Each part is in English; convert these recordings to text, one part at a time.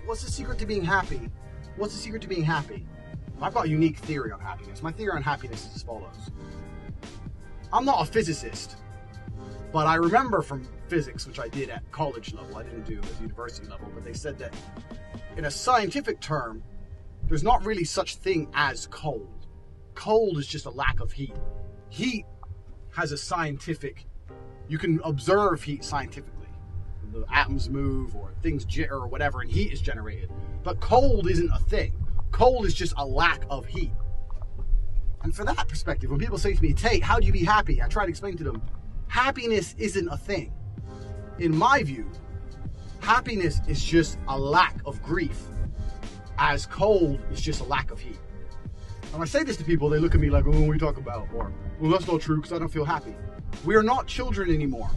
What's the secret to being happy? What's the secret to being happy? I've got a unique theory on happiness. My theory on happiness is as follows. I'm not a physicist, but I remember from physics, which I did at college level, I didn't do at university level, but they said that in a scientific term, there's not really such thing as cold. Cold is just a lack of heat. Heat has a scientific, you can observe heat scientifically. The atoms move or things jitter or whatever, and heat is generated. But cold isn't a thing. Cold is just a lack of heat. And for that perspective, when people say to me, Tate, how do you be happy? I try to explain to them, happiness isn't a thing. In my view, happiness is just a lack of grief, as cold is just a lack of heat. And when I say this to people, they look at me like, oh, what are you talking about? Or, well, that's not true because I don't feel happy. We are not children anymore.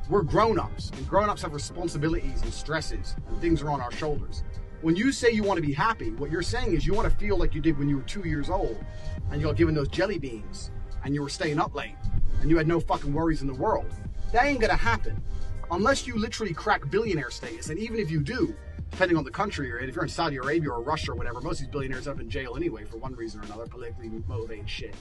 We're grown-ups, and grown-ups have responsibilities and stresses, and things are on our shoulders. When you say you want to be happy, what you're saying is you want to feel like you did when you were 2 years old, and you got given those jelly beans, and you were staying up late, and you had no fucking worries in the world. That ain't gonna happen. Unless you literally crack billionaire status, and even if you do, depending on the country you're in, if you're in Saudi Arabia or Russia or whatever, most of these billionaires end up in jail anyway for one reason or another, politically motivated shit.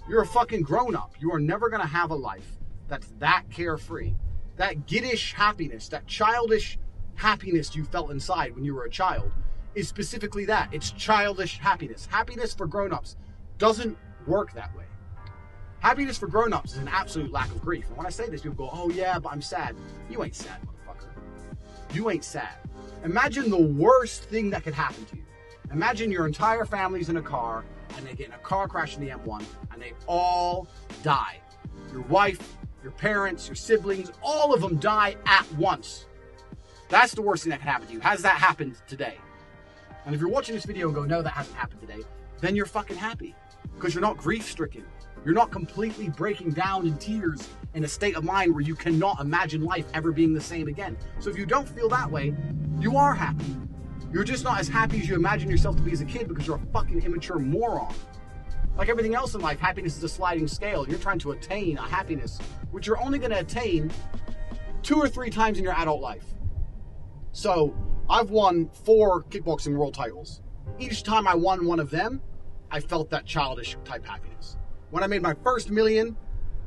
You're a fucking grown-up. You are never gonna have a life that's that carefree. That giddish happiness, that childish happiness you felt inside when you were a child is specifically that. It's childish happiness. Happiness for grown-ups doesn't work that way. Happiness for grown-ups is an absolute lack of grief. And when I say this, people go, oh yeah, but I'm sad. You ain't sad, motherfucker. You ain't sad. Imagine the worst thing that could happen to you. Imagine your entire family's in a car and they get in a car crash in the M1 and they all die. Your wife, your parents, your siblings, all of them die at once. That's the worst thing that can happen to you. Has that happened today? And if you're watching this video and go, no, that hasn't happened today, then you're fucking happy because you're not grief-stricken. You're not completely breaking down in tears in a state of mind where you cannot imagine life ever being the same again. So if you don't feel that way, you are happy. You're just not as happy as you imagine yourself to be as a kid because you're a fucking immature moron. Like everything else in life, happiness is a sliding scale. You're trying to attain a happiness which you're only going to attain 2 or 3 times in your adult life. So I've won 4 kickboxing world titles. Each time I won one of them, I felt that childish type happiness. When I made my first million,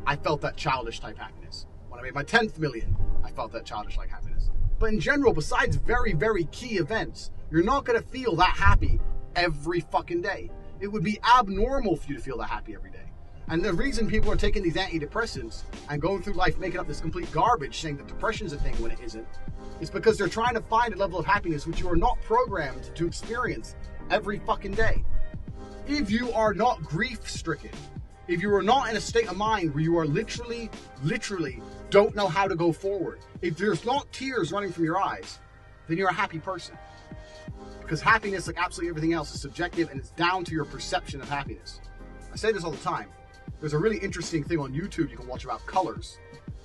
I felt that childish type happiness. When I made my 10th million, I felt that childish like happiness. But in general, besides very, very key events, you're not going to feel that happy every fucking day. It would be abnormal for you to feel that happy every day. And the reason people are taking these antidepressants and going through life making up this complete garbage saying that depression is a thing when it isn't, is because they're trying to find a level of happiness which you are not programmed to experience every fucking day. If you are not grief-stricken, if you are not in a state of mind where you are literally don't know how to go forward, if there's not tears running from your eyes, then you're a happy person. Because happiness, like absolutely everything else, is subjective and it's down to your perception of happiness. I say this all the time. There's a really interesting thing on YouTube you can watch about colors.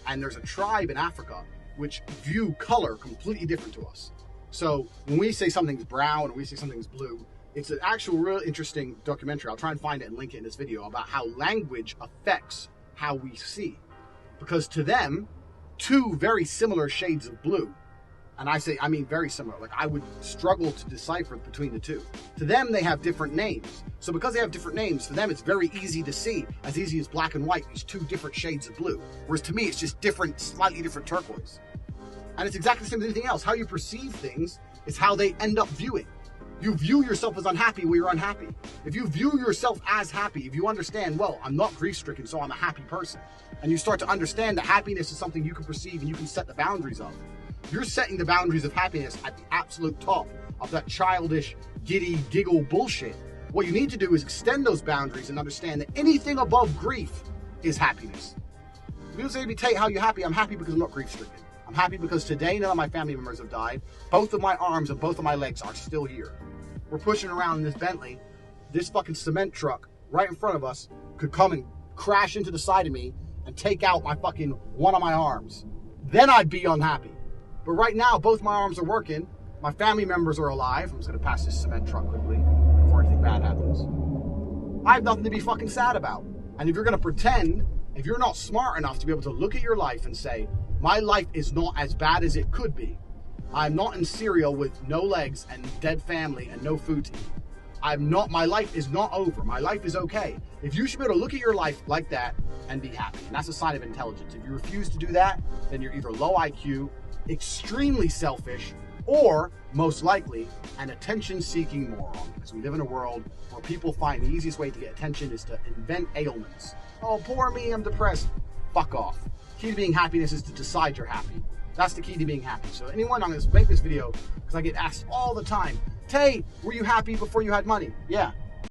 And there's a tribe in Africa which view color completely different to us. So when we say something's brown or we say something's blue, it's an actual real interesting documentary. I'll try and find it and link it in this video about how language affects how we see. Because to them, 2 very similar shades of blue, and I mean very similar, like I would struggle to decipher between the 2. To them, they have different names. So because they have different names, for them it's very easy to see, as easy as black and white, these 2 different shades of blue. Whereas to me, it's just different, slightly different turquoise. And it's exactly the same as anything else. How you perceive things is how they end up viewing. You view yourself as unhappy when you're unhappy. If you view yourself as happy, if you understand, well, I'm not grief-stricken, so I'm a happy person, and you start to understand that happiness is something you can perceive and you can set the boundaries of, you're setting the boundaries of happiness at the absolute top of that childish, giddy, giggle bullshit. What you need to do is extend those boundaries and understand that anything above grief is happiness. If you say to me, Tate, how are you happy? I'm happy because I'm not grief-stricken. I'm happy because today none of my family members have died. Both of my arms and both of my legs are still here. We're pushing around in this Bentley. This fucking cement truck right in front of us could come and crash into the side of me and take out my fucking one of my arms. Then I'd be unhappy. But right now, both my arms are working. My family members are alive. I'm just going to pass this cement truck quickly before anything bad happens. I have nothing to be fucking sad about. And if you're going to pretend, if you're not smart enough to be able to look at your life and say, my life is not as bad as it could be, I'm not in cereal with no legs and dead family and no food to eat. I'm not, my life is not over. My life is okay. If you should be able to look at your life like that and be happy, and that's a sign of intelligence. If you refuse to do that, then you're either low IQ, extremely selfish, or most likely an attention-seeking moron. Because we live in a world where people find the easiest way to get attention is to invent ailments. Oh, poor me, I'm depressed. Fuck off. Key to being happiness is to decide you're happy. That's the key to being happy. So anyone, I'm going to make this video because I get asked all the time, Tate, were you happy before you had money? Yeah.